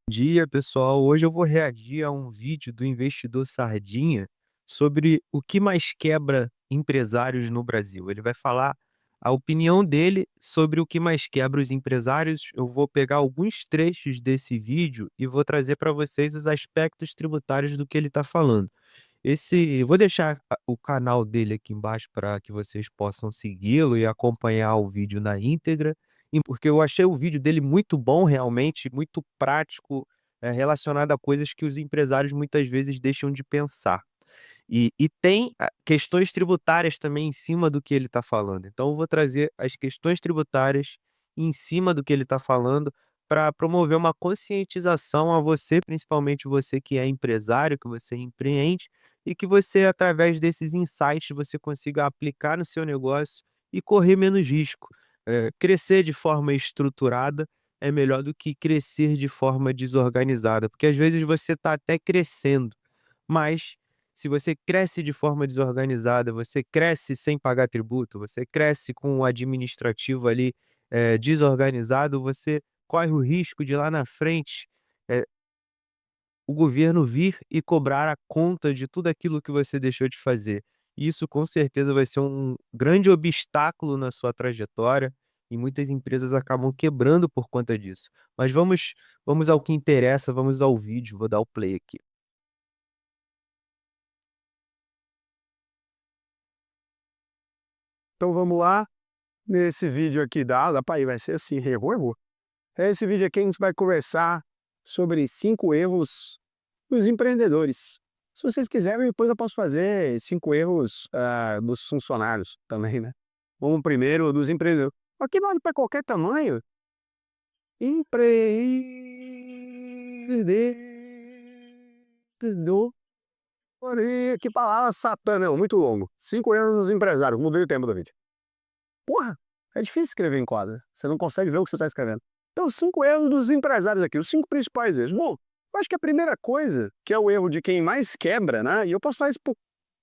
Dia, pessoal. Hoje eu vou reagir a um vídeo do investidor Sardinha sobre o que mais quebra empresários no Brasil. Ele vai falar a opinião dele sobre o que mais quebra os empresários. Eu vou pegar alguns trechos desse vídeo e vou trazer para vocês os aspectos tributários do que ele está falando. Vou deixar o canal dele aqui embaixo para que vocês possam segui-lo e acompanhar o vídeo na íntegra, e porque eu achei o vídeo dele muito bom realmente, muito prático, relacionado a coisas que os empresários muitas vezes deixam de pensar. E tem questões tributárias também em cima do que ele está falando. Então eu vou trazer as questões tributárias em cima do que ele está falando, para promover uma conscientização a você, principalmente você que é empresário, que você empreende, e que você, através desses insights, você consiga aplicar no seu negócio e correr menos risco. Crescer de forma estruturada é melhor do que crescer de forma desorganizada, porque às vezes você está até crescendo, mas se você cresce de forma desorganizada, você cresce sem pagar tributo, você cresce com o administrativo ali, desorganizado, você corre o risco de lá na frente, eh, o governo vir e cobrar a conta de tudo aquilo que você deixou de fazer. Isso com certeza vai ser um grande obstáculo na sua trajetória, e muitas empresas acabam quebrando por conta disso. Mas vamos ao que interessa, vamos ao vídeo, vou dar o play aqui. Então vamos lá, nesse vídeo aqui dá para ir, vai ser assim, errou, errou. Esse vídeo aqui a gente vai conversar sobre 5 erros dos empreendedores. Se vocês quiserem, depois eu posso fazer 5 erros, dos funcionários também, né. Vamos primeiro dos empreendedores. Aqui vale para qualquer tamanho. Empreendedor. Olha, que palavra satã, não, muito longo. 5 erros dos empresários, mudei o tema do vídeo. Porra, é difícil escrever em quadra, você não consegue ver o que você está escrevendo. Então, 5 erros dos empresários aqui, os 5 principais erros. Bom, eu acho que a primeira coisa, que é o erro de quem mais quebra, né, e eu posso falar isso por,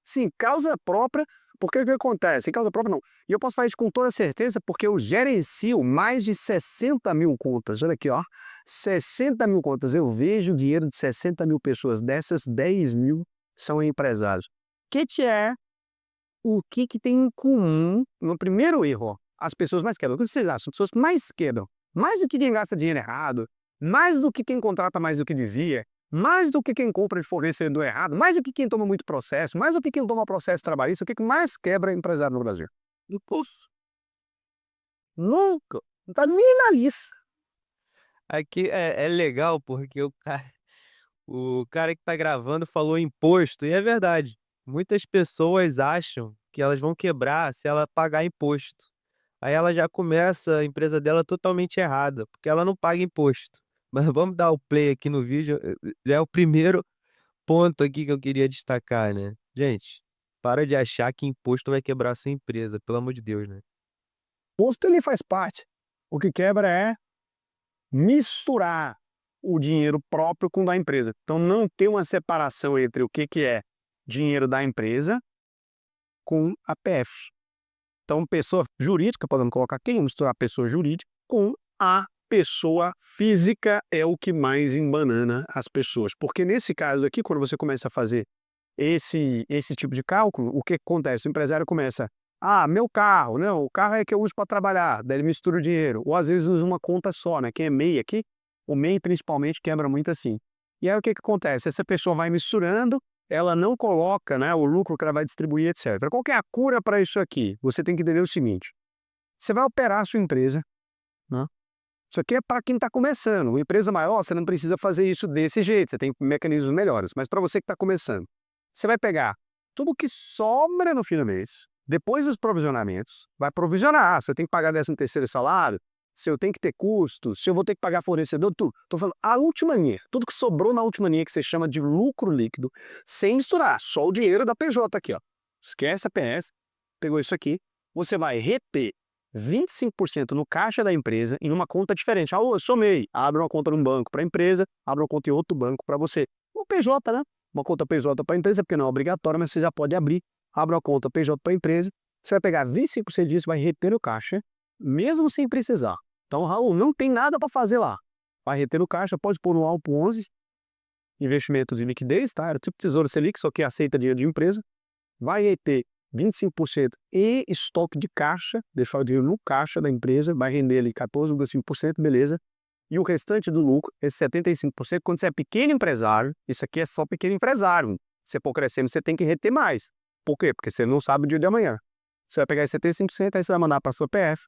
sim, causa própria, porque o que acontece? Em causa própria não. E eu posso falar isso com toda certeza, porque eu gerencio mais de 60.000 contas. Olha aqui, ó, 60.000 contas. Eu vejo o dinheiro de 60.000 pessoas, dessas 10.000 são empresários. Que é o que tem em comum no primeiro erro, ó, as pessoas mais quebram. O que vocês acham? As pessoas que mais quebram, mais do que quem gasta dinheiro errado, mais do que quem contrata mais do que devia, mais do que quem compra de fornecedor errado, mais do que quem toma muito processo, mais do que quem toma processo trabalhista, o que mais quebra empresário no Brasil? Imposto. Nunca. Não tá nem na lista. Aqui é legal porque o cara que tá gravando falou imposto, e é verdade. Muitas pessoas acham que elas vão quebrar se ela pagar imposto. Aí ela já começa a empresa dela totalmente errada, porque ela não paga imposto. Mas vamos dar o play aqui no vídeo, já é o primeiro ponto aqui que eu queria destacar, né. Gente, para de achar que imposto vai quebrar a sua empresa, pelo amor de Deus, né. Imposto ele faz parte. O que quebra é misturar o dinheiro próprio com o da empresa. Então não ter uma separação entre o que é dinheiro da empresa com a PF. Então, pessoa jurídica, podemos colocar aqui, vamos misturar a pessoa jurídica com a pessoa física, é o que mais embanana as pessoas. Porque nesse caso aqui, quando você começa a fazer esse tipo de cálculo, o que acontece? O empresário começa, meu carro, não, o carro é que eu uso para trabalhar, daí ele mistura o dinheiro. Ou às vezes usa uma conta só, né? Quem é MEI aqui, o MEI principalmente quebra muito assim. E aí o que acontece? Essa pessoa vai misturando, ela não coloca, né, o lucro que ela vai distribuir, etc. Qual que é a cura para isso aqui? Você tem que entender o seguinte: você vai operar a sua empresa, né? Isso aqui é para quem está começando. Uma empresa maior, você não precisa fazer isso desse jeito, você tem mecanismos melhores. Mas para você que está começando, você vai pegar tudo que sobra no fim do mês, depois dos provisionamentos, vai provisionar. Se eu tenho que pagar 13º salário, se eu tenho que ter custos, se eu vou ter que pagar fornecedor, tudo. Estou falando a última linha, tudo que sobrou na última linha, que você chama de lucro líquido, sem misturar, só o dinheiro da PJ aqui, ó. Esquece a PS, pegou isso aqui, você vai reter 25% no caixa da empresa em uma conta diferente. Eu somei, abre uma conta num banco para a empresa, abre uma conta em outro banco para você. O PJ, né? Uma conta PJ para a empresa, porque não é obrigatório, mas você já pode abrir. Abre uma conta PJ para a empresa, você vai pegar 25% disso, vai reter no caixa, mesmo sem precisar. Então, Raul, não tem nada para fazer lá. vai reter no caixa, pode pôr no Alpo 11, investimentos em liquidez, tá? Era tipo Tesouro Selic, só que aceita dinheiro de empresa. Vai reter 25% e estoque de caixa, deixar o dinheiro no caixa da empresa, vai render ali 14,5%, beleza. E o restante do lucro, esse 75%, quando você é pequeno empresário, isso aqui é só pequeno empresário. Você for crescendo, você tem que reter mais. Por quê? Porque você não sabe o dia de amanhã. Você vai pegar esse 75%, aí você vai mandar para a sua PF,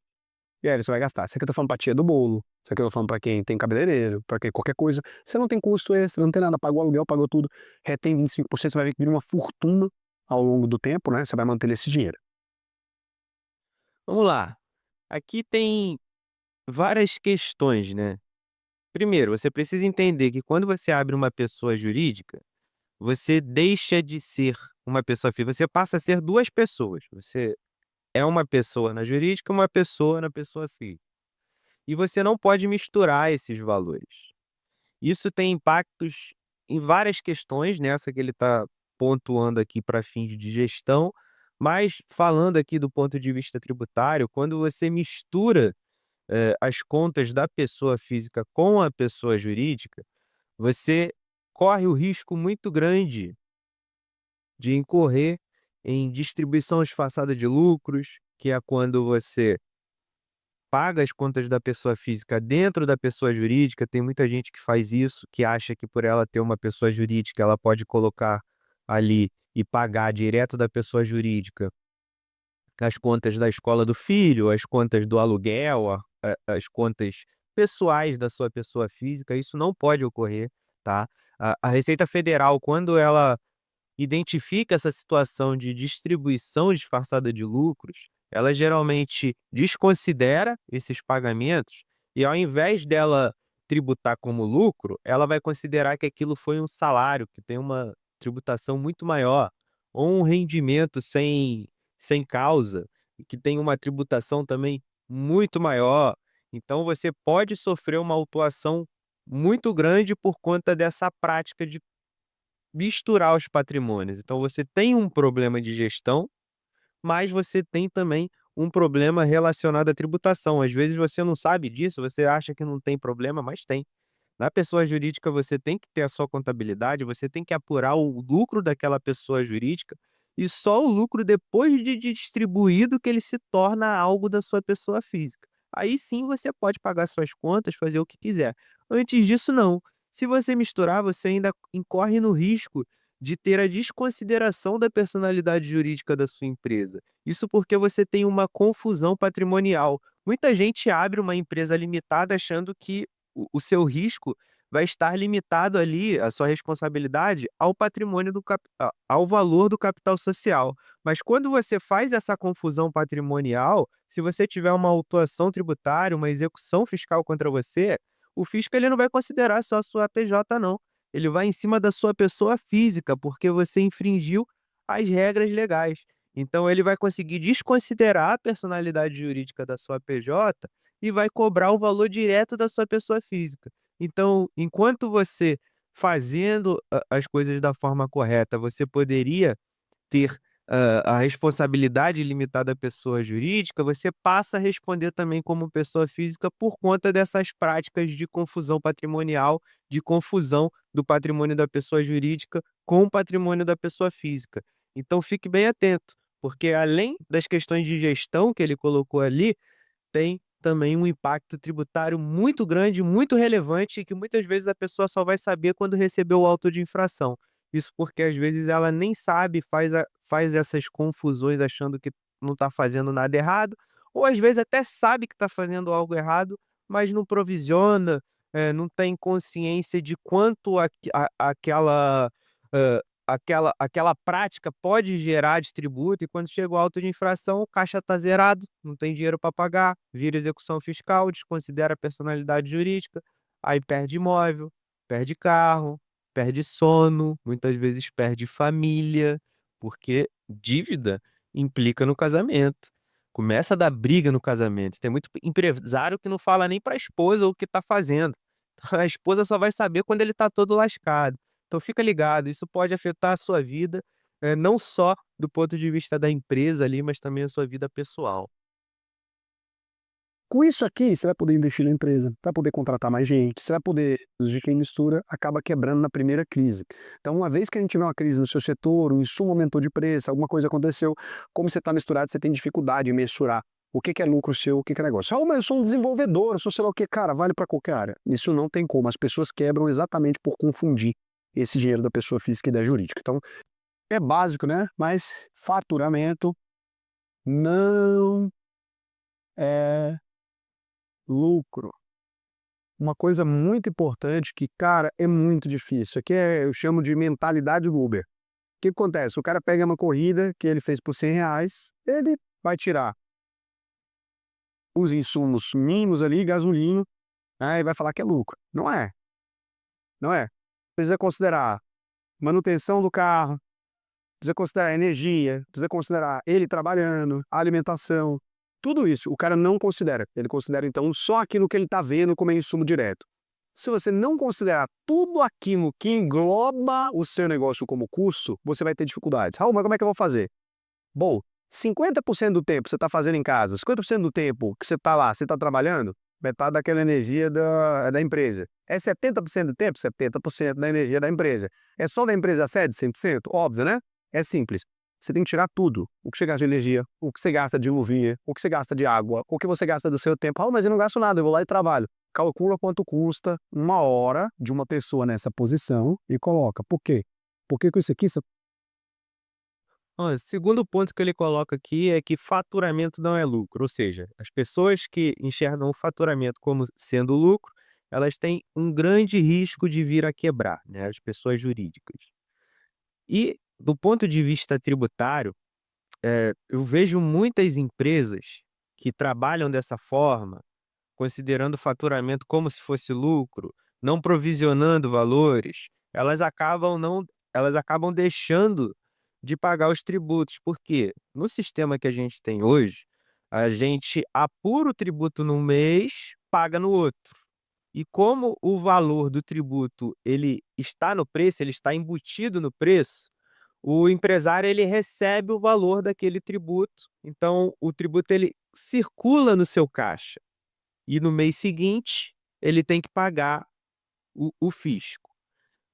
e aí você vai gastar. Isso aqui eu tô falando pra tia do bolo, isso aqui eu tô falando pra quem tem cabeleireiro, pra quem qualquer coisa. Você não tem custo extra, não tem nada, pagou aluguel, pagou tudo, retém 25%, você vai ver que vira uma fortuna ao longo do tempo, né? Você vai mantendo esse dinheiro. Vamos lá. Aqui tem várias questões, né. Primeiro, você precisa entender que quando você abre uma pessoa jurídica, você deixa de ser uma pessoa física, você passa a ser 2 pessoas. Você é uma pessoa na jurídica e uma pessoa na pessoa física. E você não pode misturar esses valores. Isso tem impactos em várias questões, nessa que ele está pontuando aqui para fins de gestão, mas falando aqui do ponto de vista tributário, quando você mistura, as contas da pessoa física com a pessoa jurídica, você corre o risco muito grande de incorrer em distribuição disfarçada de lucros, que é quando você paga as contas da pessoa física dentro da pessoa jurídica. Tem muita gente que faz isso, que acha que por ela ter uma pessoa jurídica, ela pode colocar ali e pagar direto da pessoa jurídica as contas da escola do filho, as contas do aluguel, as contas pessoais da sua pessoa física. Isso não pode ocorrer, tá? A Receita Federal, quando ela identifica essa situação de distribuição disfarçada de lucros, ela geralmente desconsidera esses pagamentos e, ao invés dela tributar como lucro, ela vai considerar que aquilo foi um salário, que tem uma tributação muito maior, ou um rendimento sem causa, e que tem uma tributação também muito maior. Então você pode sofrer uma autuação muito grande por conta dessa prática de misturar os patrimônios. Então você tem um problema de gestão, mas você tem também um problema relacionado à tributação. Às vezes você não sabe disso, você acha que não tem problema, mas tem. Na pessoa jurídica você tem que ter a sua contabilidade, você tem que apurar o lucro daquela pessoa jurídica, e só o lucro depois de distribuído que ele se torna algo da sua pessoa física. Aí sim você pode pagar suas contas, fazer o que quiser. Antes disso não. Se você misturar, você ainda incorre no risco de ter a desconsideração da personalidade jurídica da sua empresa. Isso porque você tem uma confusão patrimonial. Muita gente abre uma empresa limitada achando que o seu risco vai estar limitado ali, a sua responsabilidade, ao patrimônio ao valor do capital social. Mas quando você faz essa confusão patrimonial, se você tiver uma autuação tributária, uma execução fiscal contra você, o fisco ele não vai considerar só a sua PJ não, ele vai em cima da sua pessoa física, porque você infringiu as regras legais. Então ele vai conseguir desconsiderar a personalidade jurídica da sua PJ e vai cobrar o valor direto da sua pessoa física. Então, enquanto você fazendo as coisas da forma correta, você poderia ter, a responsabilidade limitada à pessoa jurídica, você passa a responder também como pessoa física por conta dessas práticas de confusão patrimonial, de confusão do patrimônio da pessoa jurídica com o patrimônio da pessoa física. Então fique bem atento, porque além das questões de gestão que ele colocou ali, tem também um impacto tributário muito grande, muito relevante, e que muitas vezes a pessoa só vai saber quando receber o auto de infração. Isso porque às vezes ela nem sabe, faz essas confusões achando que não está fazendo nada errado, ou às vezes até sabe que está fazendo algo errado, mas não provisiona, não tem consciência de quanto aquela prática pode gerar de tributo, e quando chega o auto de infração, o caixa está zerado, não tem dinheiro para pagar, vira execução fiscal, desconsidera a personalidade jurídica, aí perde imóvel, perde carro, perde sono, muitas vezes perde família, porque dívida implica no casamento. Começa a dar briga no casamento. Tem muito empresário que não fala nem para a esposa o que está fazendo. A esposa só vai saber quando ele está todo lascado. Então fica ligado, isso pode afetar a sua vida, não só do ponto de vista da empresa ali, mas também a sua vida pessoal. Com isso aqui, você vai poder investir na empresa, vai poder contratar mais gente, você vai poder, de quem mistura, acaba quebrando na primeira crise. Então, uma vez que a gente tiver uma crise no seu setor, um insumo aumentou de preço, alguma coisa aconteceu, como você está misturado, você tem dificuldade em mensurar o que é lucro seu, o que é negócio. Ah, mas eu sou um desenvolvedor, eu sou sei lá o que, cara, vale para qualquer área. Isso não tem como, as pessoas quebram exatamente por confundir esse dinheiro da pessoa física e da jurídica. Então, é básico, né? Mas faturamento não é lucro. Uma coisa muito importante que, cara, é muito difícil. Isso aqui eu chamo de mentalidade do Uber. O que acontece? O cara pega uma corrida que ele fez por R$ 100, ele vai tirar os insumos mínimos ali, gasolina, e vai falar que é lucro. Não é, não é. Precisa considerar manutenção do carro, precisa considerar energia, precisa considerar ele trabalhando, a alimentação, tudo isso o cara não considera. Ele considera, então, só aquilo que ele está vendo como é insumo direto. Se você não considerar tudo aquilo que engloba o seu negócio como custo, você vai ter dificuldade. Raul, mas como é que eu vou fazer? Bom, 50% do tempo você está fazendo em casa, 50% do tempo que você está lá, você está trabalhando, metade daquela energia da empresa. É 70% do tempo? 70% da energia da empresa. É só da empresa a sede, 100%? Óbvio, né? É simples. Você tem que tirar tudo. O que você gasta de energia, o que você gasta de luvia, o que você gasta de água, o que você gasta do seu tempo. Ah, mas eu não gasto nada, eu vou lá e trabalho. Calcula quanto custa uma hora de uma pessoa nessa posição e coloca. Por quê? Porque com isso aqui você Ó, o segundo ponto que ele coloca aqui é que faturamento não é lucro, ou seja, as pessoas que enxergam o faturamento como sendo lucro, elas têm um grande risco de vir a quebrar, né, as pessoas jurídicas. E do ponto de vista tributário, eu vejo muitas empresas que trabalham dessa forma, considerando o faturamento como se fosse lucro, não provisionando valores, elas acabam deixando de pagar os tributos, porque no sistema que a gente tem hoje, a gente apura o tributo num mês, paga no outro. E como o valor do tributo, ele está no preço, ele está embutido no preço, o empresário ele recebe o valor daquele tributo, então o tributo ele circula no seu caixa. E no mês seguinte, ele tem que pagar o fisco.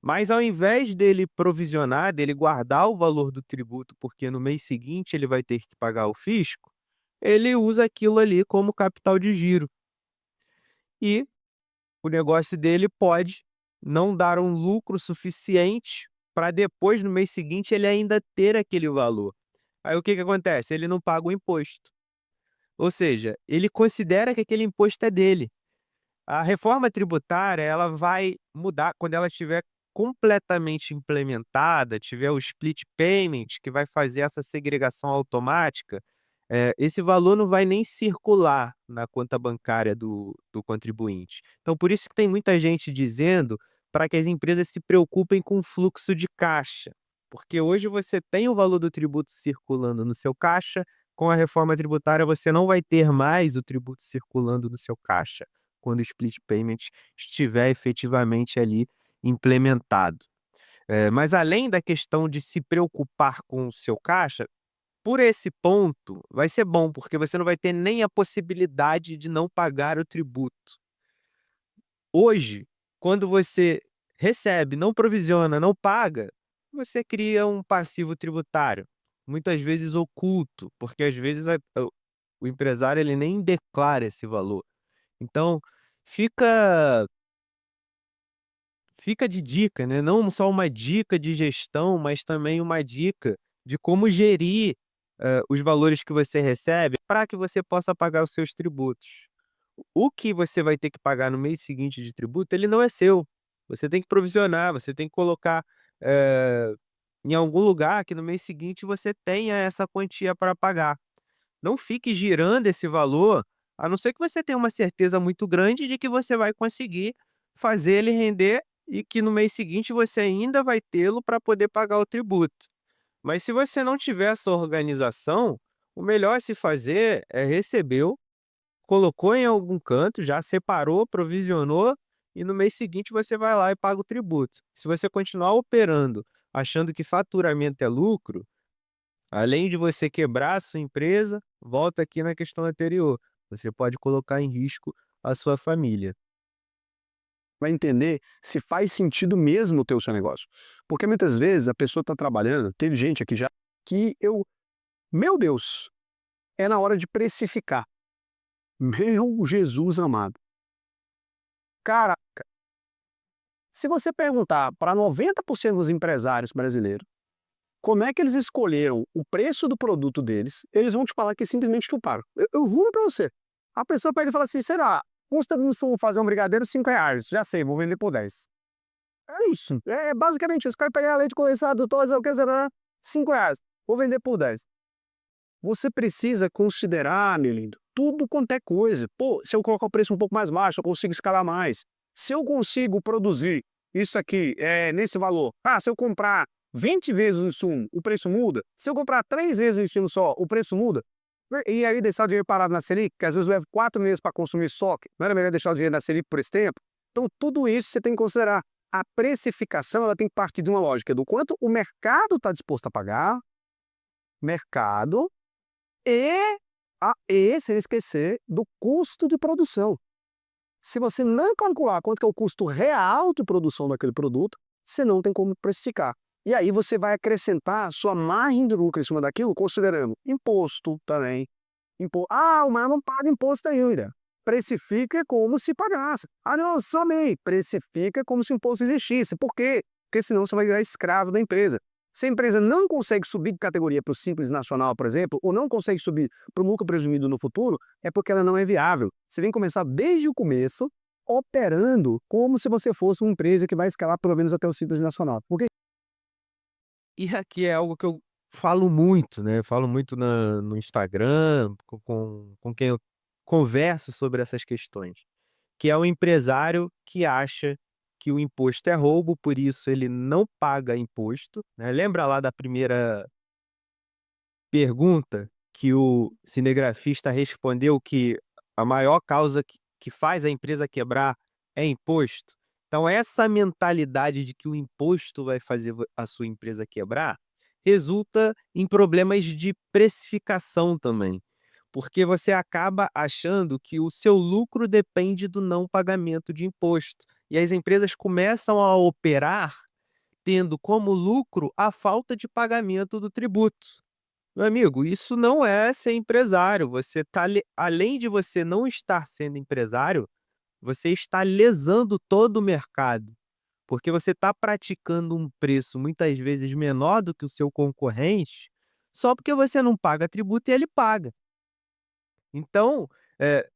Mas ao invés dele provisionar, dele guardar o valor do tributo, porque no mês seguinte ele vai ter que pagar o fisco, ele usa aquilo ali como capital de giro. E o negócio dele pode não dar um lucro suficiente para depois, no mês seguinte, ele ainda ter aquele valor. Aí o que que acontece? Ele não paga o imposto. Ou seja, ele considera que aquele imposto é dele. A reforma tributária, ela vai mudar quando ela estiver completamente implementada, tiver o split payment, que vai fazer essa segregação automática, esse valor não vai nem circular na conta bancária do contribuinte. Então, por isso que tem muita gente dizendo para que as empresas se preocupem com o fluxo de caixa, porque hoje você tem o valor do tributo circulando no seu caixa, com a reforma tributária você não vai ter mais o tributo circulando no seu caixa quando o split payment estiver efetivamente ali implementado. Mas além da questão de se preocupar com o seu caixa, por esse ponto vai ser bom, porque você não vai ter nem a possibilidade de não pagar o tributo. Hoje, quando você recebe, não provisiona, não paga, você cria um passivo tributário, muitas vezes oculto, porque às vezes o empresário ele nem declara esse valor. Então, fica fica de dica, né, não só uma dica de gestão, mas também uma dica de como gerir, os valores que você recebe para que você possa pagar os seus tributos. O que você vai ter que pagar no mês seguinte de tributo, ele não é seu. Você tem que provisionar, você tem que colocar, eh, em algum lugar que no mês seguinte você tenha essa quantia para pagar. Não fique girando esse valor, a não ser que você tenha uma certeza muito grande de que você vai conseguir fazer ele render e que no mês seguinte você ainda vai tê-lo para poder pagar o tributo. Mas se você não tiver essa organização, o melhor a se fazer é recebeu, colocou em algum canto, já separou, provisionou e no mês seguinte você vai lá e paga o tributo. Se você continuar operando achando que faturamento é lucro, além de você quebrar a sua empresa, volta aqui na questão anterior, Você pode colocar em risco a sua família. Vai entender se faz sentido mesmo ter o seu negócio. Porque muitas vezes a pessoa está trabalhando, teve gente aqui já que eu, meu Deus, é na hora de precificar. Meu Jesus amado. Cara, se você perguntar para 90% dos empresários brasileiros como é que eles escolheram o preço do produto deles, eles vão te falar que simplesmente chuparam. Eu juro para você. A pessoa pega e fala assim: será? Custa fazer um brigadeiro R$ 5. Já sei, vou vender por 10. É isso. É basicamente isso. Quero pegar leite condensado, todos, o que, R$ 5. Vou vender por 10. Você precisa considerar, meu lindo, tudo quanto é coisa. Pô, se eu colocar o preço um pouco mais baixo, eu consigo escalar mais. Se eu consigo produzir isso aqui nesse valor, se eu comprar 20 vezes o insumo, o preço muda. Se eu comprar 3 vezes o insumo só, o preço muda. E aí deixar o dinheiro parado na Selic, que às vezes leva 4 meses para consumir estoque, não era melhor deixar o dinheiro na Selic por esse tempo? Então tudo isso você tem que considerar. A precificação ela tem que partir de uma lógica do quanto o mercado está disposto a pagar, mercado, e sem esquecer do custo de produção. Se você não calcular quanto que é o custo real de produção daquele produto, você não tem como precificar. E aí você vai acrescentar sua margem de lucro em cima daquilo, considerando imposto também. O mar não paga imposto ainda. Precifica como se pagasse. Não, somei. Precifica como se o imposto existisse. Por quê? Porque senão você vai virar escravo da empresa. Se a empresa não consegue subir de categoria para o Simples Nacional, por exemplo, ou não consegue subir para o lucro presumido no futuro, é porque ela não é viável. Você tem que começar desde o começo, operando como se você fosse uma empresa que vai escalar pelo menos até o Simples Nacional. Porque E aqui é algo que eu falo muito, né, falo muito no Instagram, com quem eu converso sobre essas questões, que é o empresário que acha que o imposto é roubo, por isso ele não paga imposto, né. Lembra lá da primeira pergunta que o cinegrafista respondeu que a maior causa que faz a empresa quebrar é imposto? Então essa mentalidade de que o imposto vai fazer a sua empresa quebrar, resulta em problemas de precificação também, porque você acaba achando que o seu lucro depende do não pagamento de imposto, e as empresas começam a operar tendo como lucro a falta de pagamento do tributo. Meu amigo, isso não é ser empresário, você tá além de você não estar sendo empresário, você está lesando todo o mercado, porque você está praticando um preço muitas vezes menor do que o seu concorrente, só porque você não paga tributo e ele paga. Então,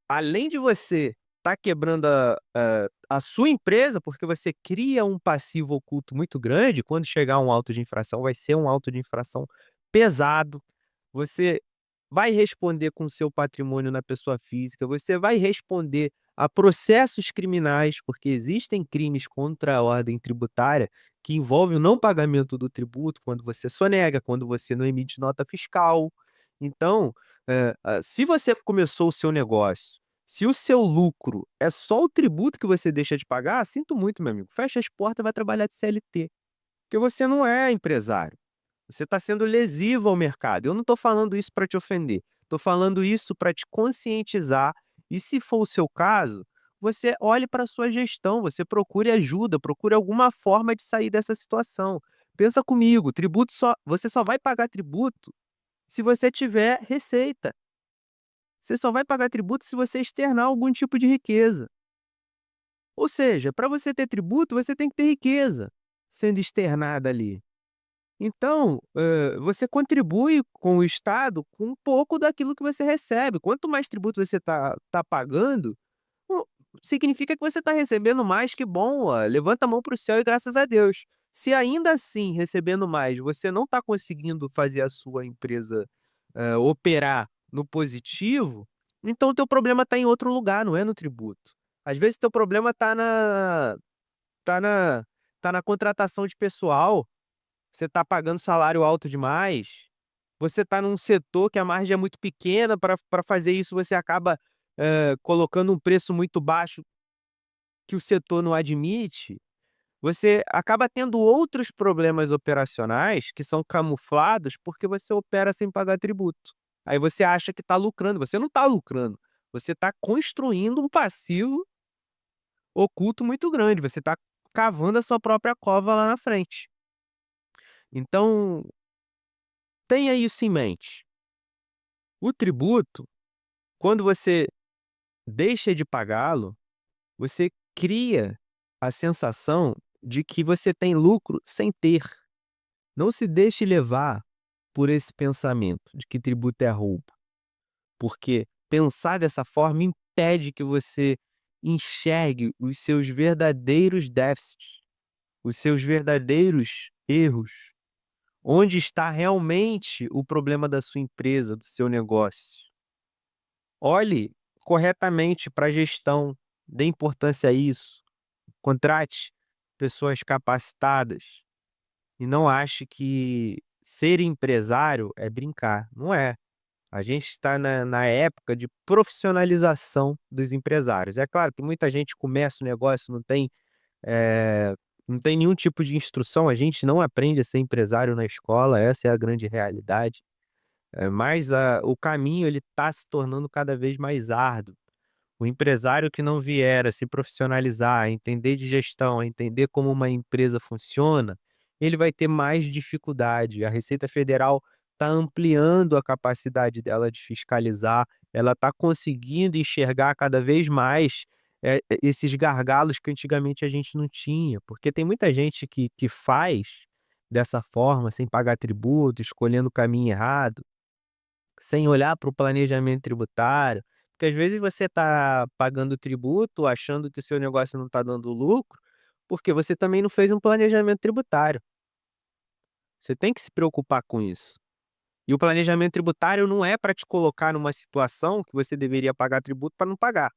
além de você estar quebrando a sua empresa, porque você cria um passivo oculto muito grande, quando chegar um auto de infração, vai ser um auto de infração pesado, você vai responder com o seu patrimônio na pessoa física, você vai responder a processos criminais, porque existem crimes contra a ordem tributária que envolvem o não pagamento do tributo, quando você sonega, quando você não emite nota fiscal. Então, se você começou o seu negócio, se o seu lucro é só o tributo que você deixa de pagar, sinto muito, meu amigo, fecha as portas e vai trabalhar de CLT, porque você não é empresário. Você está sendo lesivo ao mercado. Eu não estou falando isso para te ofender, estou falando isso para te conscientizar e, se for o seu caso, você olhe para a sua gestão, você procure ajuda, procure alguma forma de sair dessa situação. Pensa comigo, tributo você só vai pagar tributo se você tiver receita. Você só vai pagar tributo se você externar algum tipo de riqueza. Ou seja, para você ter tributo, você tem que ter riqueza sendo externada ali. Então, você contribui com o Estado com um pouco daquilo que você recebe. Quanto mais tributo você tá pagando, o significa que você está recebendo mais, que bom, levanta a mão para o céu e graças a Deus. Se ainda assim, recebendo mais, você não está conseguindo fazer a sua empresa, operar no positivo, então o teu problema está em outro lugar, não é no tributo. Às vezes teu problema tá na tá na contratação de pessoal. Você está pagando salário alto demais, você está num setor que a margem é muito pequena, para fazer isso você acaba, colocando um preço muito baixo que o setor não admite, você acaba tendo outros problemas operacionais que são camuflados, porque você opera sem pagar tributo. Aí você acha que está lucrando, você não está lucrando, você está construindo um passivo oculto muito grande, você está cavando a sua própria cova lá na frente. Então, tenha isso em mente. O tributo, quando você deixa de pagá-lo, você cria a sensação de que você tem lucro sem ter. Não se deixe levar por esse pensamento de que tributo é roubo, porque pensar dessa forma impede que você enxergue os seus verdadeiros déficits, os seus verdadeiros erros, onde está realmente o problema da sua empresa, do seu negócio. Olhe corretamente para a gestão, dê importância a isso, contrate pessoas capacitadas e não ache que ser empresário é brincar, não é. A gente está na época de profissionalização dos empresários. É claro que muita gente começa o negócio, eh, não tem nenhum tipo de instrução, a gente não aprende a ser empresário na escola, essa é a grande realidade. Mas o caminho ele está se tornando cada vez mais árduo. O empresário que não vier a se profissionalizar, a entender de gestão, a entender como uma empresa funciona, ele vai ter mais dificuldade. A Receita Federal está ampliando a capacidade dela de fiscalizar, ela está conseguindo enxergar cada vez mais esses gargalos que antigamente a gente não tinha, porque tem muita gente que faz dessa forma, sem pagar tributo, escolhendo o caminho errado, sem olhar para o planejamento tributário, porque às vezes você está pagando tributo, achando que o seu negócio não está dando lucro, porque você também não fez um planejamento tributário. Você tem que se preocupar com isso. E o planejamento tributário não é para te colocar numa situação que você deveria pagar tributo para não pagar.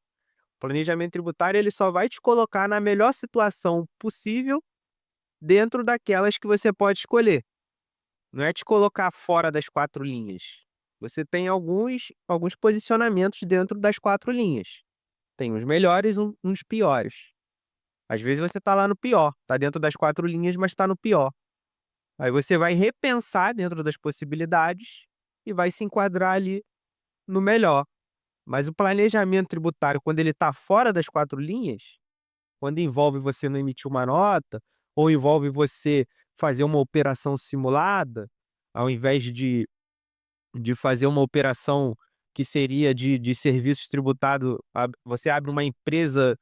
O planejamento tributário ele só vai te colocar na melhor situação possível dentro daquelas que você pode escolher. Não é te colocar fora das 4 linhas. Você tem alguns posicionamentos dentro das 4 linhas. Tem uns melhores, uns piores. Às vezes você está lá no pior, está dentro das 4 linhas, mas está no pior. Aí você vai repensar dentro das possibilidades e vai se enquadrar ali no melhor. Mas o planejamento tributário, quando ele está fora das 4 linhas, quando envolve você não emitir uma nota, ou envolve você fazer uma operação simulada, ao invés de fazer uma operação que seria de serviços tributado, você abre uma empresa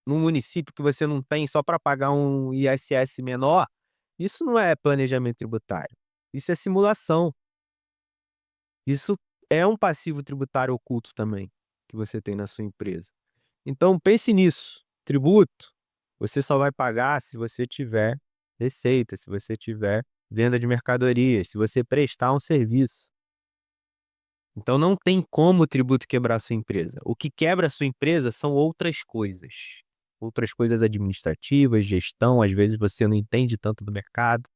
num município que você não tem só para pagar um ISS menor, isso não é planejamento tributário, isso é simulação, isso é um passivo tributário oculto também, que você tem na sua empresa. Então pense nisso, tributo, você só vai pagar se você tiver receita, se você tiver venda de mercadorias, se você prestar um serviço. Então não tem como o tributo quebrar a sua empresa. O que quebra a sua empresa são outras coisas. Outras coisas administrativas, gestão, às vezes você não entende tanto do mercado.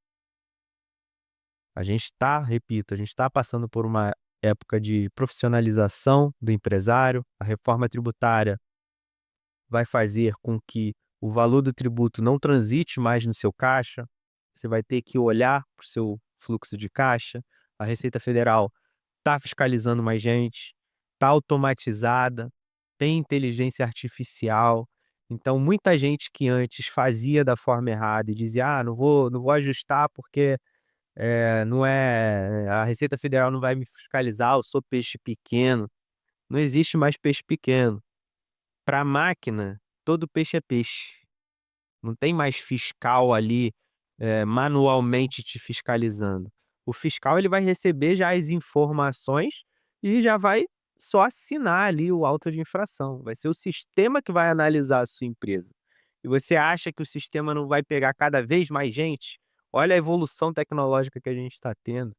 A gente está, repito, a gente está passando por uma época de profissionalização do empresário. A reforma tributária vai fazer com que o valor do tributo não transite mais no seu caixa. Você vai ter que olhar para o seu fluxo de caixa. A Receita Federal está fiscalizando mais gente, está automatizada, tem inteligência artificial. Então, muita gente que antes fazia da forma errada e dizia: "Ah, não vou ajustar porque, não é a Receita Federal não vai me fiscalizar, eu sou peixe pequeno". Não existe mais peixe pequeno. Para a máquina, todo peixe é peixe. Não tem mais fiscal ali, manualmente te fiscalizando. O fiscal ele vai receber já as informações e já vai só assinar ali o auto de infração. Vai ser o sistema que vai analisar a sua empresa. E você acha que o sistema não vai pegar cada vez mais gente? Olha a evolução tecnológica que a gente está tendo.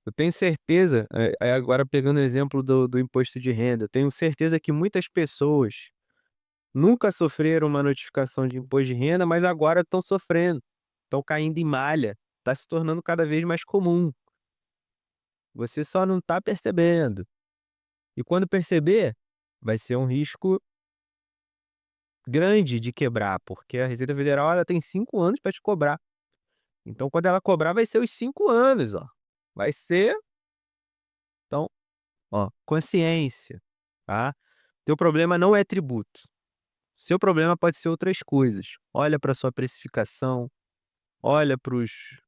Eu tenho certeza, agora pegando o exemplo do imposto de renda, eu tenho certeza que muitas pessoas nunca sofreram uma notificação de imposto de renda, mas agora estão sofrendo, estão caindo em malha, está se tornando cada vez mais comum. Você só não está percebendo. E quando perceber, vai ser um risco grande de quebrar, porque a Receita Federal ela tem 5 anos para te cobrar. Então, quando ela cobrar, vai ser os 5 anos, ó. Vai ser então, Ó, consciência, tá? Teu problema não é tributo. Seu problema pode ser outras coisas. Olha para sua precificação, olha para os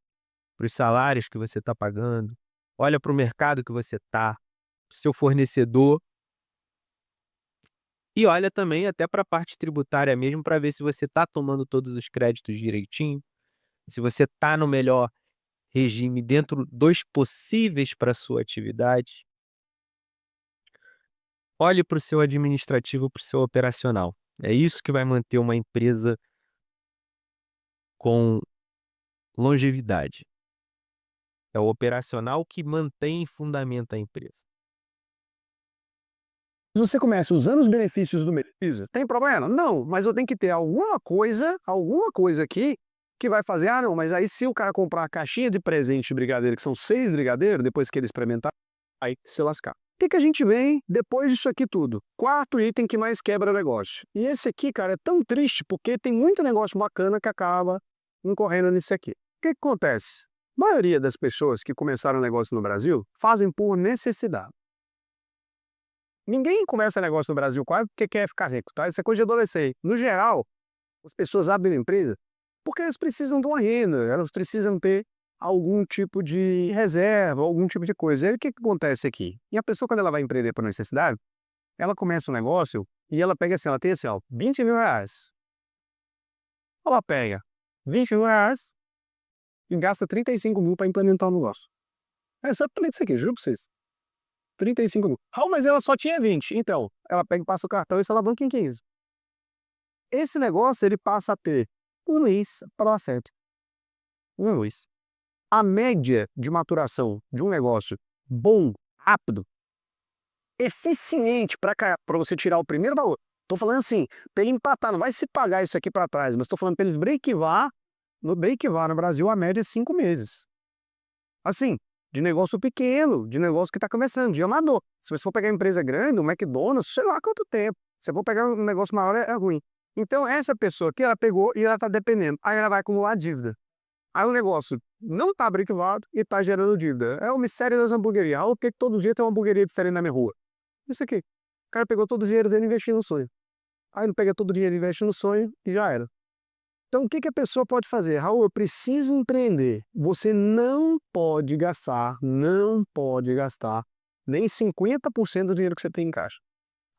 salários que você está pagando, olha para o mercado que você está, seu fornecedor, e olha também até para a parte tributária mesmo, para ver se você está tomando todos os créditos direitinho, se você está no melhor regime dentro dos possíveis para sua atividade. Olhe para o seu administrativo, para o seu operacional. É isso que vai manter uma empresa com longevidade. É o operacional que mantém e fundamenta a empresa. Se você começa usando os benefícios do mês, tem problema? Não, mas eu tenho que ter alguma coisa aqui que vai fazer, não, mas aí se o cara comprar a caixinha de presente de brigadeiro, que são 6 brigadeiros, depois que ele experimentar, aí se lascar. O que que a gente vem depois disso aqui tudo? Quarto item que mais quebra negócio. E esse aqui, cara, é tão triste porque tem muito negócio bacana que acaba incorrendo nisso aqui. O que que acontece? A maioria das pessoas que começaram negócio no Brasil fazem por necessidade. Ninguém começa negócio no Brasil quase porque quer ficar rico, tá? Isso é coisa de adolescente. No geral, as pessoas abrem empresa porque elas precisam de uma renda, elas precisam ter algum tipo de reserva, algum tipo de coisa. E aí o que que acontece aqui? E a pessoa, quando ela vai empreender por necessidade, ela começa um negócio e ela pega assim, ela tem assim, ó, 20 mil reais. Ela pega 20 mil reais e gasta 35 mil para implementar o negócio. É exatamente isso aqui, juro pra vocês. 35 mil. Ah, mas ela só tinha 20. Então, ela pega e passa o cartão e se alavanca em 15. Esse negócio, ele passa a ter um mês para dar certo. Um mês. A média de maturação de um negócio bom, rápido, eficiente para você tirar o primeiro valor. Tô falando assim, para ele empatar, não vai se pagar isso aqui para trás, mas tô falando para ele breakivar, no Brasil a média é 5 meses. Assim, de negócio pequeno, de negócio que está começando, de amador. Se você for pegar uma empresa grande, um McDonald's, sei lá quanto tempo. Se for pegar um negócio maior, é ruim. Então, essa pessoa aqui, ela pegou e ela está dependendo. Aí ela vai acumular dívida. Aí o negócio não está briquivado e está gerando dívida. É o mistério das hamburguerias. Ah, por que todo dia tem uma hamburgueria diferente na minha rua? Isso aqui. O cara pegou todo o dinheiro dele e investiu no sonho. Aí ele pega todo o dinheiro e investe no sonho e já era. Então, o que que a pessoa pode fazer? Raul, eu preciso empreender. Você não pode gastar nem 50% do dinheiro que você tem em caixa.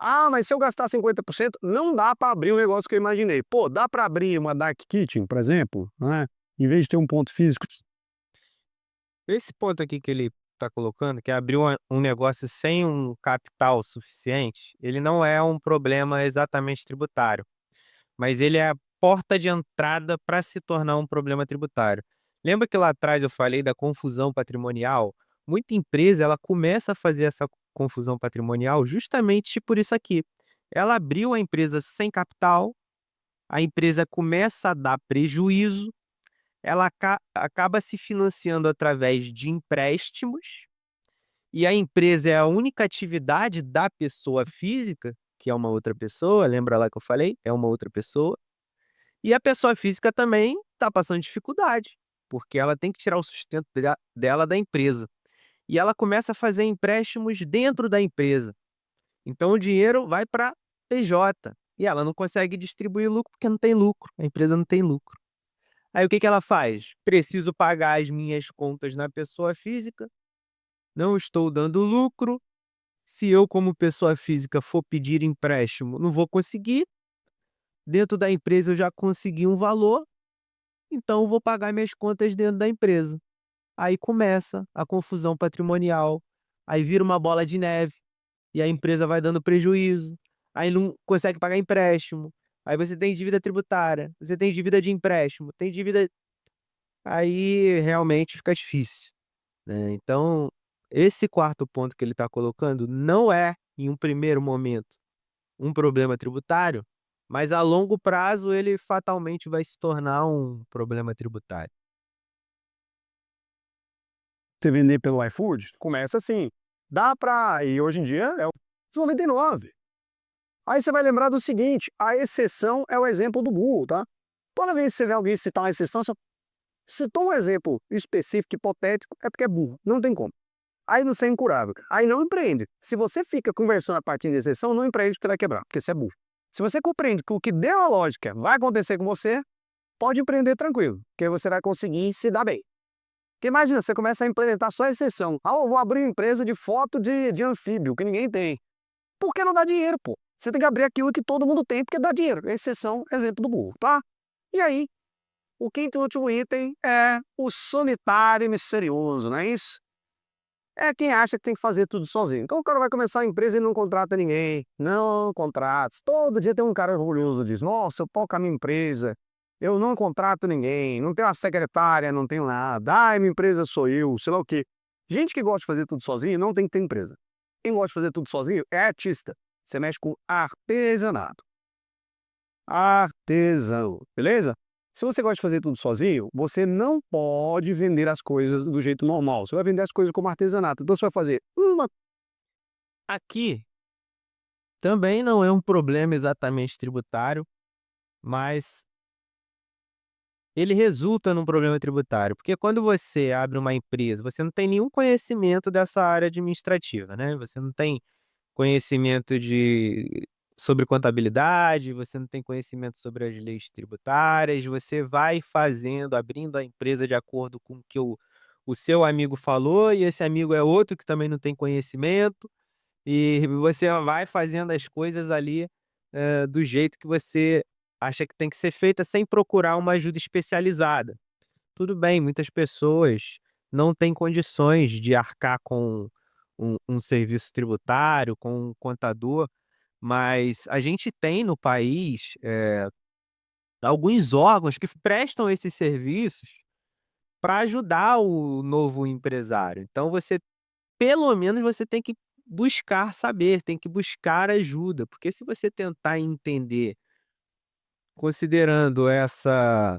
Ah, mas se eu gastar 50%, não dá para abrir o negócio que eu imaginei. Pô, dá para abrir uma dark kitchen, por exemplo, né? Em vez de ter um ponto físico. Esse ponto aqui que ele está colocando, que é abrir um negócio sem um capital suficiente, ele não é um problema exatamente tributário, mas ele é a porta de entrada para se tornar um problema tributário. Lembra que lá atrás eu falei da confusão patrimonial? Muita empresa ela começa a fazer essa confusão patrimonial justamente por isso aqui. Ela abriu a empresa sem capital, a empresa começa a dar prejuízo, ela acaba se financiando através de empréstimos, e a empresa é a única atividade da pessoa física, que é uma outra pessoa, lembra lá que eu falei? É uma outra pessoa. E a pessoa física também está passando dificuldade, porque ela tem que tirar o sustento dela da empresa. E ela começa a fazer empréstimos dentro da empresa. Então o dinheiro vai para PJ. E ela não consegue distribuir lucro porque não tem lucro. A empresa não tem lucro. Aí o que que ela faz? Preciso pagar as minhas contas na pessoa física, não estou dando lucro. Se eu, como pessoa física, for pedir empréstimo, não vou conseguir. Dentro da empresa eu já consegui um valor, então eu vou pagar minhas contas dentro da empresa. Aí começa a confusão patrimonial, aí vira uma bola de neve, e a empresa vai dando prejuízo, aí não consegue pagar empréstimo, aí você tem dívida tributária, você tem dívida de empréstimo, tem dívida, aí realmente fica difícil, né. Então, esse quarto ponto que ele está colocando não é, em um primeiro momento, um problema tributário, mas a longo prazo ele fatalmente vai se tornar um problema tributário. Você vender pelo iFood, começa assim. Dá para. E hoje em dia é o 99. Aí você vai lembrar do seguinte: a exceção é o exemplo do Google, tá? Toda vez que você vê alguém citar uma exceção, você citou um exemplo específico, hipotético, é porque é burro. Não tem como. Aí você é incurável, aí não empreende. Se você fica conversando a partir de exceção, não empreende porque vai quebrar, porque você é burro. Se você compreende que o que deu a lógica vai acontecer com você, pode empreender tranquilo, porque você vai conseguir se dar bem. Porque imagina, você começa a implementar só a exceção. Ah, eu vou abrir uma empresa de foto de anfíbio, que ninguém tem. Por que não dá dinheiro, pô? Você tem que abrir aquilo que todo mundo tem, porque dá dinheiro. Exceção, exemplo do burro, tá? E aí, o quinto e último item é o solitário e misterioso, não é isso? É quem acha que tem que fazer tudo sozinho. Então o cara vai começar a empresa e não contrata ninguém. Não contrata. Todo dia tem um cara orgulhoso diz: nossa, eu toco a minha empresa, eu não contrato ninguém, não tenho uma secretária, não tenho nada. Ah, minha empresa sou eu, sei lá o quê. Gente que gosta de fazer tudo sozinho não tem que ter empresa. Quem gosta de fazer tudo sozinho é artista. Você mexe com artesanato. Artesão, beleza? Se você gosta de fazer tudo sozinho, você não pode vender as coisas do jeito normal. Você vai vender as coisas como artesanato. Então você vai fazer uma. Aqui também não é um problema exatamente tributário, mas ele resulta num problema tributário, porque quando você abre uma empresa, você não tem nenhum conhecimento dessa área administrativa, né, você não tem conhecimento sobre contabilidade, você não tem conhecimento sobre as leis tributárias, você vai fazendo, abrindo a empresa de acordo com o que o seu amigo falou, e esse amigo é outro que também não tem conhecimento, e você vai fazendo as coisas ali, do jeito que você acha que tem que ser feita, sem procurar uma ajuda especializada. Tudo bem, muitas pessoas não têm condições de arcar com um serviço tributário, com um contador, mas a gente tem no país, alguns órgãos que prestam esses serviços para ajudar o novo empresário. Então pelo menos você tem que buscar saber, tem que buscar ajuda, porque se você tentar entender, considerando essa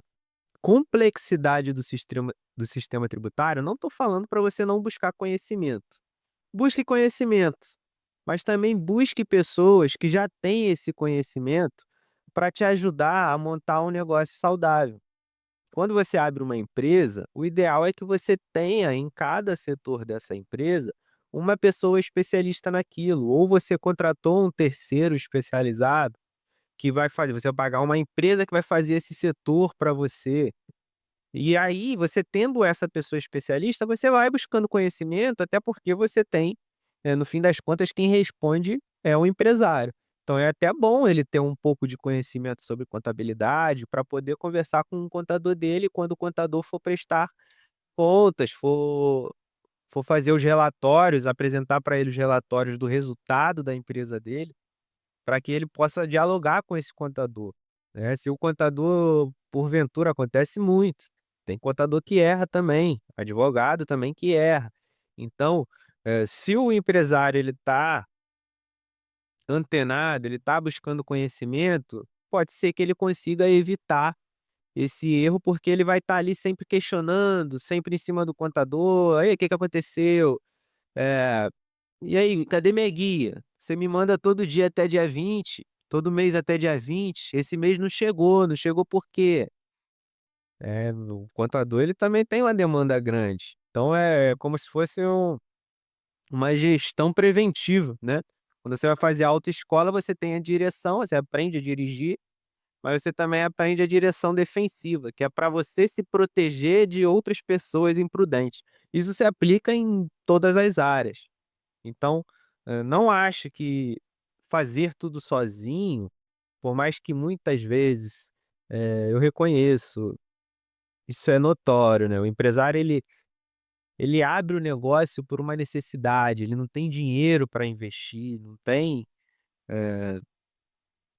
complexidade do sistema tributário, não estou falando para você não buscar conhecimento. Busque conhecimento, mas também busque pessoas que já têm esse conhecimento para te ajudar a montar um negócio saudável. Quando você abre uma empresa, o ideal é que você tenha em cada setor dessa empresa uma pessoa especialista naquilo, ou você contratou um terceiro especializado que vai fazer, você vai pagar uma empresa que vai fazer esse setor para você. E aí, você tendo essa pessoa especialista, você vai buscando conhecimento, até porque você tem, no fim das contas, quem responde é o empresário. Então é até bom ele ter um pouco de conhecimento sobre contabilidade para poder conversar com o contador dele quando o contador for prestar contas, for fazer os relatórios, apresentar para ele os relatórios do resultado da empresa dele, para que ele possa dialogar com esse contador, né. Se o contador, porventura, acontece muito, tem contador que erra também, advogado também que erra. Então, se o empresário ele está antenado, ele está buscando conhecimento, pode ser que ele consiga evitar esse erro, porque ele vai estar ali sempre questionando, sempre em cima do contador: "Aí, o que que aconteceu? Eh, e aí, cadê minha guia? Você me manda todo dia até dia 20, todo mês até dia 20, esse mês não chegou por quê?". O contador ele também tem uma demanda grande, então é como se fosse uma gestão preventiva, né. Quando você vai fazer autoescola, você tem a direção, você aprende a dirigir, mas você também aprende a direção defensiva, que é para você se proteger de outras pessoas imprudentes. Isso se aplica em todas as áreas. Então, não ache que fazer tudo sozinho, por mais que muitas vezes, eu reconheço, isso é notório, né, o empresário ele abre o negócio por uma necessidade, ele não tem dinheiro para investir, não tem,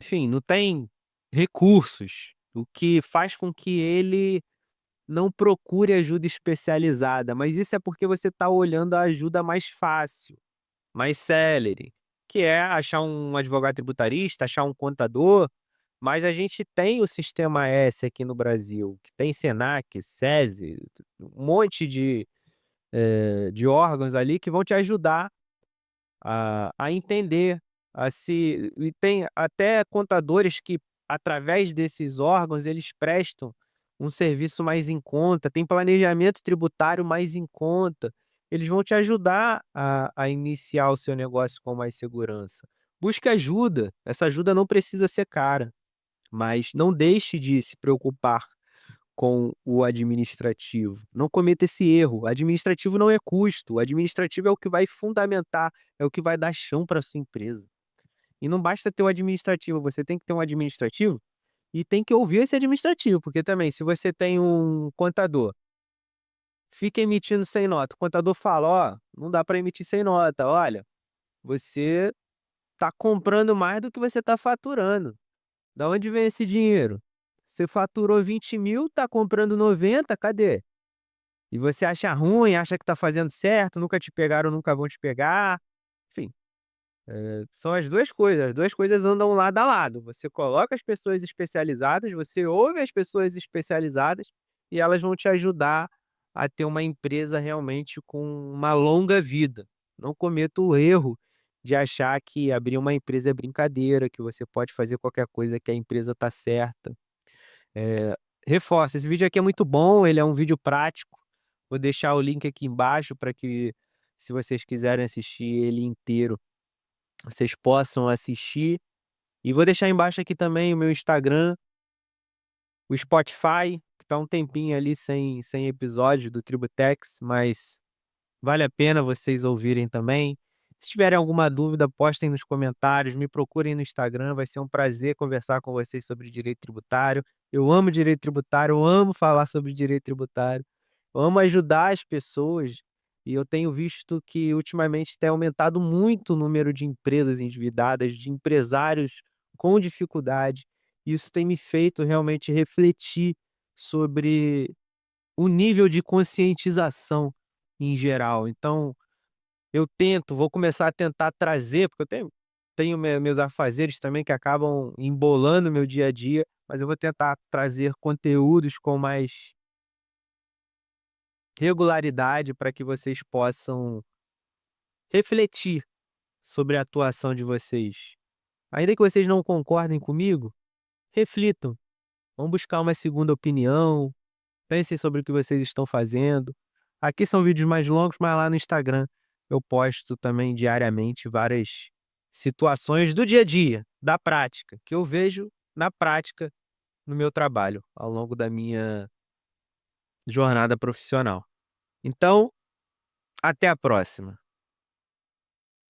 enfim, não tem recursos, o que faz com que ele não procure ajuda especializada, mas isso é porque você está olhando a ajuda mais fácil, mais célere, que é achar um advogado tributarista, achar um contador, mas a gente tem o Sistema S aqui no Brasil, que tem Senac, SESI, um monte de órgãos ali que vão te ajudar a entender, e tem até contadores que, através desses órgãos, eles prestam um serviço mais em conta, tem planejamento tributário mais em conta. eles vão te ajudar a iniciar o seu negócio com mais segurança. Busque ajuda, essa ajuda não precisa ser cara, mas não deixe de se preocupar com o administrativo. Não cometa esse erro. O administrativo não é custo, o administrativo é o que vai fundamentar, é o que vai dar chão para sua empresa. E não basta ter o administrativo, você tem que ter um administrativo e tem que ouvir esse administrativo, porque também se você tem um contador, fica emitindo sem nota, o contador fala: "Ó, não dá para emitir sem nota, olha, você está comprando mais do que você está faturando. Da onde vem esse dinheiro? Você faturou 20.000, está comprando 90, cadê?" E você acha ruim, acha que está fazendo certo, nunca te pegaram, nunca vão te pegar, enfim, são as 2 coisas andam lado a lado. Você coloca as pessoas especializadas, você ouve as pessoas especializadas e elas vão te ajudar a ter uma empresa realmente com uma longa vida. Não cometa o erro de achar que abrir uma empresa é brincadeira, que você pode fazer qualquer coisa que a empresa está certa. Eh, Reforço, esse vídeo aqui é muito bom, ele é um vídeo prático. Vou deixar o link aqui embaixo para que, se vocês quiserem assistir ele inteiro, vocês possam assistir. E vou deixar embaixo aqui também o meu Instagram, o Spotify, que tá um tempinho ali sem episódio do Tributex, mas vale a pena vocês ouvirem também. Se tiverem alguma dúvida, postem nos comentários, me procurem no Instagram, vai ser um prazer conversar com vocês sobre direito tributário. Eu amo direito tributário, eu amo falar sobre direito tributário, eu amo ajudar as pessoas e eu tenho visto que ultimamente tem aumentado muito o número de empresas endividadas, de empresários com dificuldade. Isso tem me feito realmente refletir sobre o nível de conscientização em geral. Então, vou começar a tentar trazer, porque eu tenho meus afazeres também que acabam embolando meu dia a dia, mas eu vou tentar trazer conteúdos com mais regularidade para que vocês possam refletir sobre a atuação de vocês. Ainda que vocês não concordem comigo, reflitam, vão buscar uma segunda opinião, pensem sobre o que vocês estão fazendo. Aqui são vídeos mais longos, mas lá no Instagram eu posto também diariamente várias situações do dia a dia, da prática, que eu vejo na prática no meu trabalho, ao longo da minha jornada profissional. Então, até a próxima.